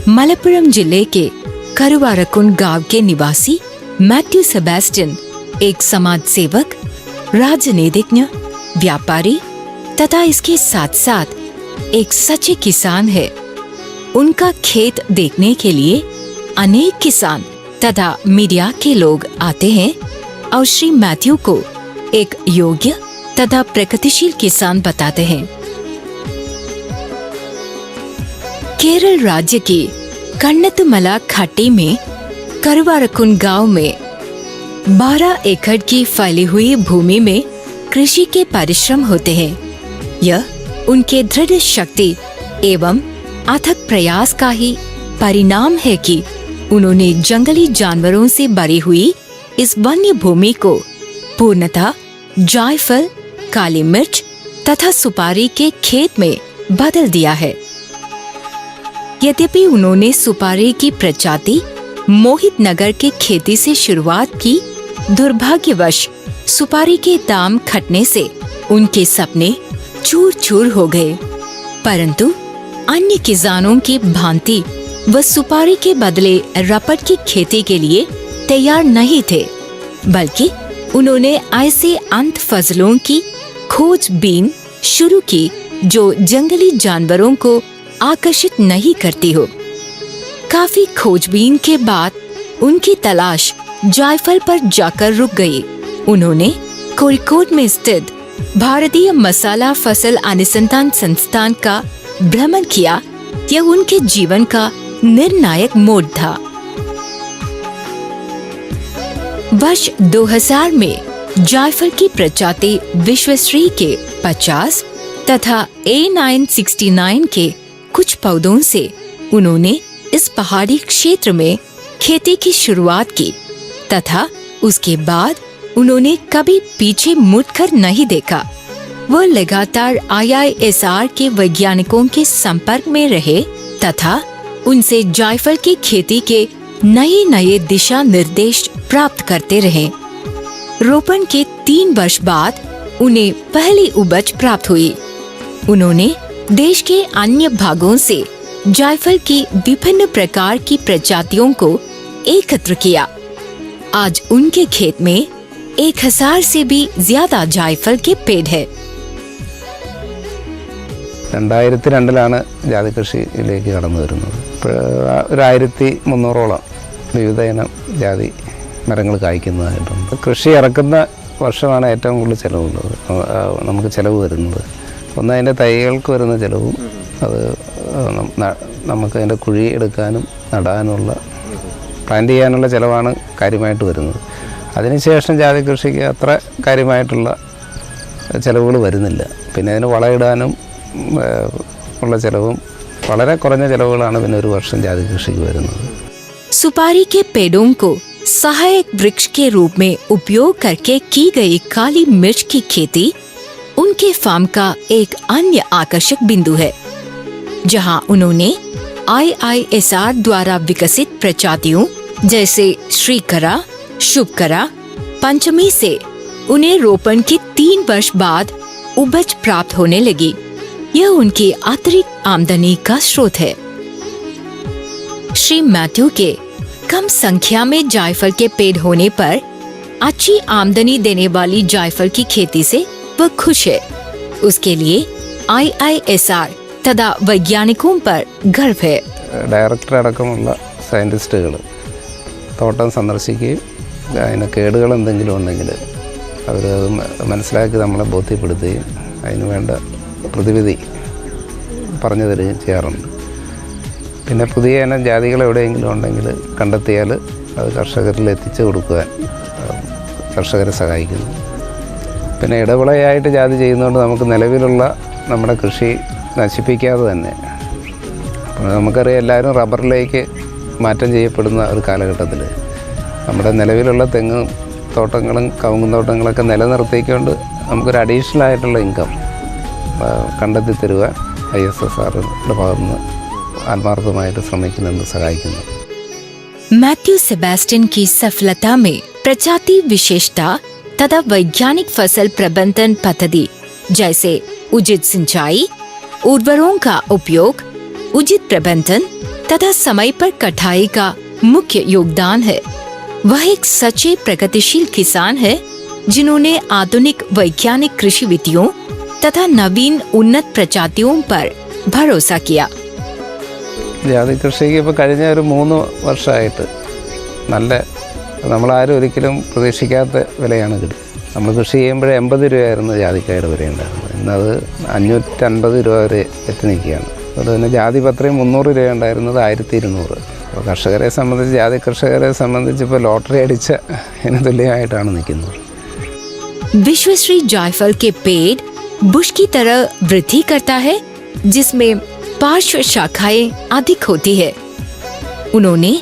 मलप्पुरम जिले के करुवारकुंड गांव के निवासी मैथ्यू सेबेस्टियन एक समाज सेवक, राजनीतिज्ञ, व्यापारी तथा इसके साथ साथ एक सच्चे किसान है। उनका खेत देखने के लिए अनेक किसान तथा मीडिया के लोग आते हैं और श्री मैथ्यू को एक योग्य तथा प्रगतिशील किसान बताते हैं। केरल राज्य की कन्नतमला घाटी में करुवारकुंड गांव में 12 एकड़ की फैली हुई भूमि में कृषि के परिश्रम होते हैं। यह उनके दृढ़ शक्ति एवं अथक प्रयास का ही परिणाम है कि उन्होंने जंगली जानवरों से भरी हुई इस वन्य भूमि को पूर्णतः जायफल, काली मिर्च तथा सुपारी के खेत में बदल दिया है। यद्यपि उन्होंने सुपारी की प्रजाति मोहित नगर के खेती से शुरुआत की, दुर्भाग्यवश सुपारी के दाम घटने से उनके सपने चूर चूर हो गए। परंतु अन्य किसानों की भांति वह सुपारी के बदले रपट की खेती के लिए तैयार नहीं थे, बल्कि उन्होंने ऐसे अंत फसलों की खोजबीन शुरू की जो जंगली जानवरों को आकर्षित नहीं करती हो। काफी खोजबीन के बाद उनकी तलाश जायफल पर जाकर रुक गई। उन्होंने कोरिकोड में स्थित भारतीय मसाला फसल अनुसंधान संस्थान का भ्रमण किया। यह उनके जीवन का निर्णायक मोड़ था। वर्ष 2000 में जायफल की प्रजाति विश्वश्री के 50 तथा A969 के कुछ पौधों से उन्होंने इस पहाड़ी क्षेत्र में खेती की शुरुआत की तथा उसके बाद उन्होंने कभी पीछे मुड़कर नहीं देखा। वह लगातार IISR के वैज्ञानिकों के संपर्क में रहे तथा उनसे जायफल की खेती के नए दिशा निर्देश प्राप्त करते रहे। रोपण के 3 वर्ष बाद उन्हें पहली उपज प्राप्त हुई। उन्होंने देश के अन्य भागों से जायफल की विभिन्न प्रकार की प्रजातियों को एकत्र किया। आज उनके खेत में 1000 से भी ज्यादा जायफल के पेड़ है। 2002 ജാതി കൃഷിയിലേക്ക് കടന്നു വരുന്നത്. ഇപ്പോൾ 1300ഓളം വിവിധ ഇനം ജാതി മരങ്ങൾ കായ്ക്കുന്നതായിട്ടുണ്ട്. കൃഷി ഇറക്കുന്ന വർഷമാണ് ഏറ്റവും കൂടുതൽ ചിലവുള്ളത്. നമുക്ക് ചിലവ് വരുന്നത് ഒന്ന് അതിൻ്റെ തൈകൾക്ക് വരുന്ന ചിലവും, അത് നമുക്ക് അതിൻ്റെ കുഴി എടുക്കാനും നടാനുള്ള പ്ലാന്റ് ചെയ്യാനുള്ള ചിലവാണ് കാര്യമായിട്ട് വരുന്നത്. അതിനുശേഷം ജാതി കൃഷിക്ക് അത്ര കാര്യമായിട്ടുള്ള ചിലവുകൾ വരുന്നില്ല. പിന്നെ അതിന് വളമിടാനും ഉള്ള ചിലവും വളരെ കുറഞ്ഞ ചിലവുകളാണ് പിന്നെ ഒരു വർഷം ജാതി കൃഷിക്ക് വരുന്നത്. सुपारी के पेड़ों को सहायक वृक्ष के रूप में उपयोग करके की गई काली मिर्च की खेती उनके फार्म का एक अन्य आकर्षक बिंदु है, जहां उन्होंने IISR द्वारा विकसित प्रजातियों जैसे श्रीकरा, शुभकरा, पंचमी से उन्हें रोपण के 3 वर्ष बाद उपज प्राप्त होने लगी। यह उनकी अतिरिक्त आमदनी का स्रोत है। श्री मैथ्यू के कम संख्या में जायफल के पेड़ होने पर अच्छी आमदनी देने वाली जायफल की खेती से वह खुश है। उसके लिए IISR तथा वैज्ञानिकों पर गर्व है। ഡയറക്ടർ അടക്കമുള്ള സയൻറ്റിസ്റ്റുകൾ തോട്ടം സന്ദർശിക്കുകയും അതിന് കേടുകൾ എന്തെങ്കിലും ഉണ്ടെങ്കിൽ അവരത് മനസ്സിലാക്കി നമ്മളെ ബോധ്യപ്പെടുത്തുകയും അതിന് വേണ്ട പ്രതിവിധി പറഞ്ഞു തരികയും ചെയ്യാറുണ്ട്. പിന്നെ പുതിയ ഇനം ജാതികൾ എവിടെയെങ്കിലും ഉണ്ടെങ്കിൽ കണ്ടെത്തിയാൽ അത് കർഷകരിൽ എത്തിച്ചു കൊടുക്കുവാൻ കർഷകരെ സഹായിക്കുന്നു. പിന്നെ ഇടവിളയായിട്ട് ജാതി ചെയ്യുന്നതുകൊണ്ട് നമുക്ക് നിലവിലുള്ള നമ്മുടെ കൃഷി നശിപ്പിക്കാതെ തന്നെ, നമുക്കറിയാം എല്ലാവരും റബ്ബറിലേക്ക് മാറ്റം ചെയ്യപ്പെടുന്ന ഒരു കാലഘട്ടത്തിൽ നമ്മുടെ നിലവിലുള്ള തെങ്ങ് തോട്ടങ്ങളും കവുങ്ങ് തോട്ടങ്ങളൊക്കെ നിലനിർത്തിക്കൊണ്ട് നമുക്കൊരു അഡീഷണൽ ആയിട്ടുള്ള ഇൻകം കണ്ടെത്തി തരുവാൻ IISRന്റെ ഭാഗത്തുനിന്ന് ആത്മാർത്ഥമായിട്ട് ശ്രമിക്കുന്നെന്ന് സഹായിക്കുന്നു. मैथ्यू सेबेस्टियन की सफलता में प्रजाति विशेषता तथा वैज्ञानिक फसल प्रबंधन पद्धति जैसे उचित सिंचाई, उर्वरकों का उपयोग, उचित प्रबंधन, तथा समय पर कटाई का मुख्य योगदान है। वह एक सच्चे प्रगतिशील किसान है जिन्होंने आधुनिक वैज्ञानिक कृषि विधियों तथा नवीन उन्नत प्रजातियों पर भरोसा किया। ജാതി കൃഷിക്ക് ഇപ്പോൾ കഴിഞ്ഞ ഒരു 3 വർഷമായിട്ട് നല്ല നമ്മളാരും ഒരിക്കലും പ്രതീക്ഷിക്കാത്ത വിലയാണ് കിട്ടുന്നത്. നമ്മൾ കൃഷി ചെയ്യുമ്പോഴേ 80 രൂപയായിരുന്നു ജാതിക്കായുടെ വില ഉണ്ടായിരുന്നത്. ഇന്നത് 550 രൂപ വരെ എത്തി നിൽക്കുകയാണ്. അതുപോലെ തന്നെ ജാതി പത്രയും 300 രൂപ ഉണ്ടായിരുന്നത് 1200. അപ്പോൾ കർഷകരെ സംബന്ധിച്ച് ജാതി കർഷകരെ സംബന്ധിച്ച് ഇപ്പോൾ ലോട്ടറി അടിച്ച ഇതിന് തുല്യമായിട്ടാണ് നിൽക്കുന്നത്. विश्वश्री जायफल के पेड़ बुश की तरह वृद्धि करता है जिसमें पार्श्व शाखाएं अधिक होती है। उन्होंने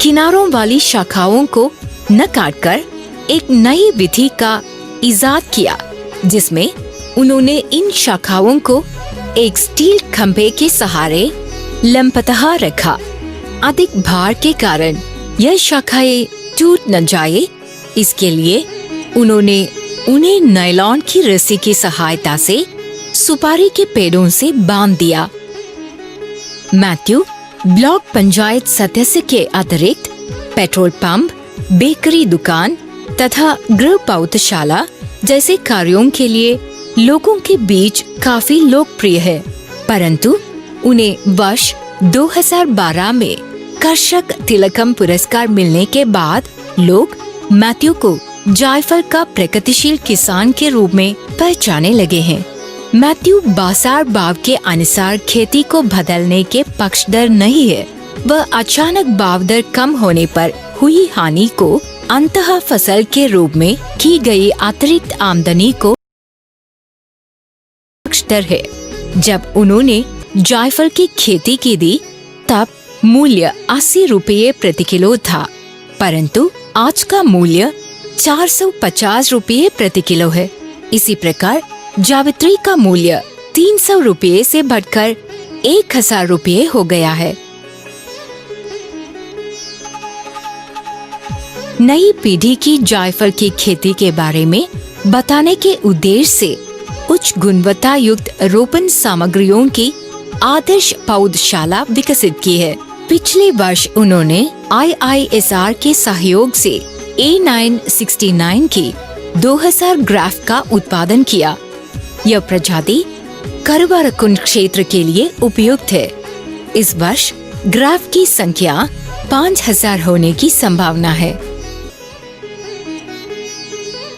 किनारों वाली शाखाओं को न काटकर एक नई विधि का इजाद किया जिसमें उन्होंने इन शाखाओं को एक स्टील खंभे के सहारे लंपतः रखा। अधिक भार के कारण यह शाखाएं टूट न जाए इसके लिए उन्होंने उन्हें नायलॉन की रस्सी की सहायता से सुपारी के पेड़ों से बांध दिया। मैथ्यू ब्लॉक पंचायत सदस्य के अतिरिक्त पेट्रोल पंप, बेकरी दुकान तथा गृह पौधशाला जैसे कार्यों के लिए लोगों के बीच काफी लोकप्रिय है, परंतु उन्हें वर्ष 2012 में कर्षक तिलकम पुरस्कार मिलने के बाद लोग मैथ्यू को जायफल का प्रगतिशील किसान के रूप में पहचाने लगे हैं। मैथ्यू बाजार भाव के अनुसार खेती को बदलने के पक्षधर नहीं है। वह अचानक भाव दर कम होने पर हुई हानि को अंतः फसल के रूप में की गई अतिरिक्त आमदनी को पक्षधर है। जब उन्होंने जायफल की खेती की थी तब मूल्य 80 रुपये प्रति किलो था, परंतु आज का मूल्य 450 रुपये प्रति किलो है। इसी प्रकार जावित्री का मूल्य 300 रुपये से बढ़कर 1000 रुपये हो गया है। नई पीढ़ी की जायफल की खेती के बारे में बताने के उद्देश्य से उच्च गुणवत्ता युक्त रोपण सामग्रियों की आदर्श पौधशाला विकसित की है। पिछले वर्ष उन्होंने IISR के सहयोग से A969 की 2000 ग्राफ का उत्पादन किया। यह प्रजाति करवारकुंड क्षेत्र के लिए उपयुक्त है। इस वर्ष ग्राफ की संख्या 5000 होने की संभावना है।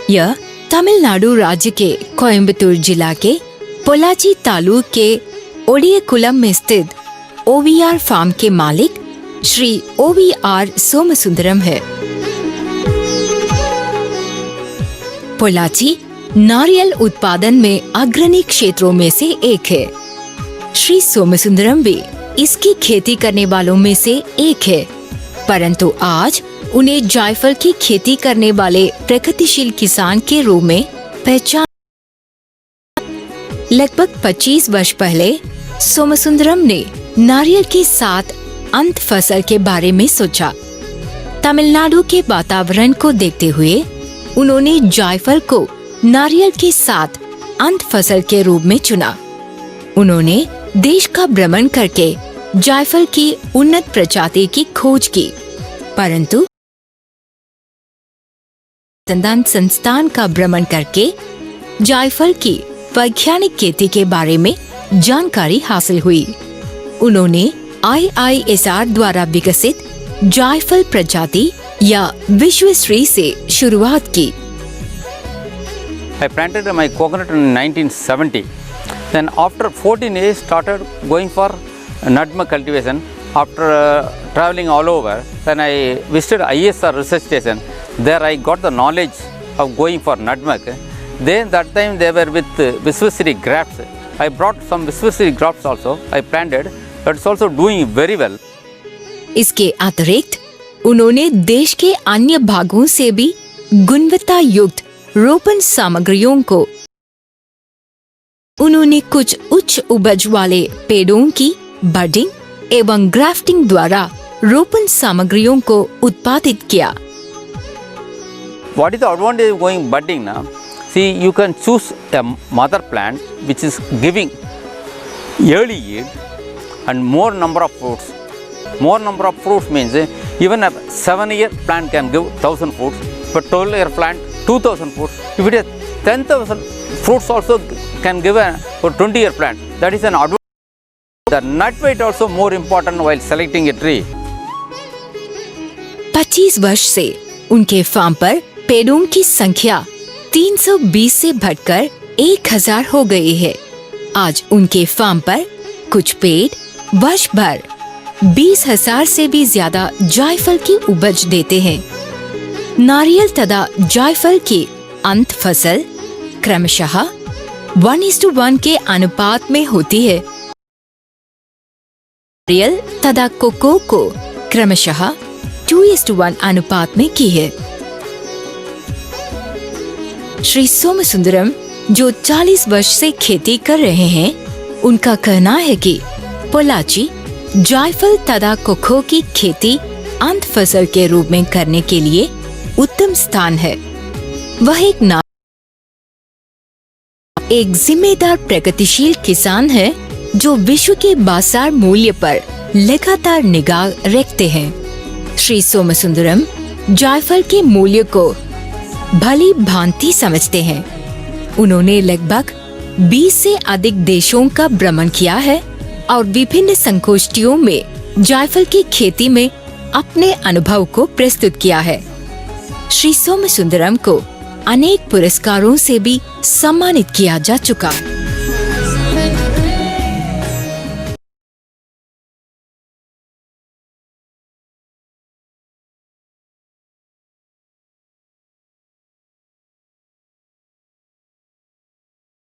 यह तमिलनाडु राज्य के कोयम्बटूर जिला के पोलाची तालुक के ओडियकुलम में स्थित OVR फार्म के मालिक श्री OVR सोमसुंदरम है। पोलाची नारियल उत्पादन में अग्रणी क्षेत्रों में से एक है। श्री सोमसुंदरम भी इसकी खेती करने वालों में से एक है, परंतु आज उन्हें जायफल की खेती करने वाले प्रगतिशील किसान के रूप में पहचान। लगभग 25 वर्ष पहले सोमसुंदरम ने नारियल के साथ अंत फसल के बारे में सोचा। तमिलनाडु के वातावरण को देखते हुए उन्होंने जायफल को नारियल के साथ अंत फसल के रूप में चुना। उन्होंने देश का भ्रमण करके जायफल की उन्नत प्रजाति की खोज की, परंतु अनुसंधान संस्थान का भ्रमण करके जायफल की वैज्ञानिक खेती के बारे में जानकारी हासिल हुई। उन्होंने IISR द्वारा विकसित जायफल प्रजाति या विश्वश्री से शुरुआत की। I planted my coconut in 1970. Then after 14 years started going for nutmeg cultivation. After traveling all over, then I visited ISR research station. There I got the knowledge of going for nutmeg. Then that time they were with Viswasri grafts. I brought some Viswasri grafts also. I planted. That's also doing very well. इसके अतिरिक्त उन्होंने देश के अन्य भागों से भी गुणवत्ता युक्त रोपण सामग्रियों को उन्होंने कुछ उच्च उपज वाले पेड़ों की बडिंग एवं ग्राफ्टिंग द्वारा रोपण सामग्रियों को उत्पादित किया। What is the advantage of going budding now? See, you can choose a mother plant which is giving early yield and more number of fruits more number of fruits means even a 7-year plant can give 1000 fruits, but 12-year plant 2000 fruits. If it is 10,000 fruits also can give a 20-year plant. That is an advantage. The nut weight also more important while selecting a tree. 25 वर्ष से उनके farm पर पेड़ों की संख्या 320 से बढ़कर 1000 हो गई है। आज उनके फार्म पर कुछ पेड़ वर्ष भर 20,000 से भी ज्यादा जायफल की उपज देते हैं। नारियल तथा जायफल की अंत फसल क्रमशः 1:1 के अनुपात में होती है। नारियल तथा कोको को क्रमशः 2:1 अनुपात में की है। श्री सोमसुंदरम जो 40 वर्ष से खेती कर रहे हैं, उनका कहना है कि पोल्लाची जायफल तथा कोको की खेती अंत फसल के रूप में करने के लिए उत्तम स्थान है। वह एक जिम्मेदार प्रगतिशील किसान है जो विश्व के बाजार मूल्य पर लगातार निगाह रखते हैं। श्री सोमसुंदरम जायफल के मूल्य को भली भांति समझते हैं। उन्होंने लगभग 20 से अधिक देशों का भ्रमण किया है और विभिन्न संगोष्ठियों में जायफल की खेती में अपने अनुभव को प्रस्तुत किया है। श्री सोमसुंदरम को अनेक पुरस्कारों से भी सम्मानित किया जा चुका है।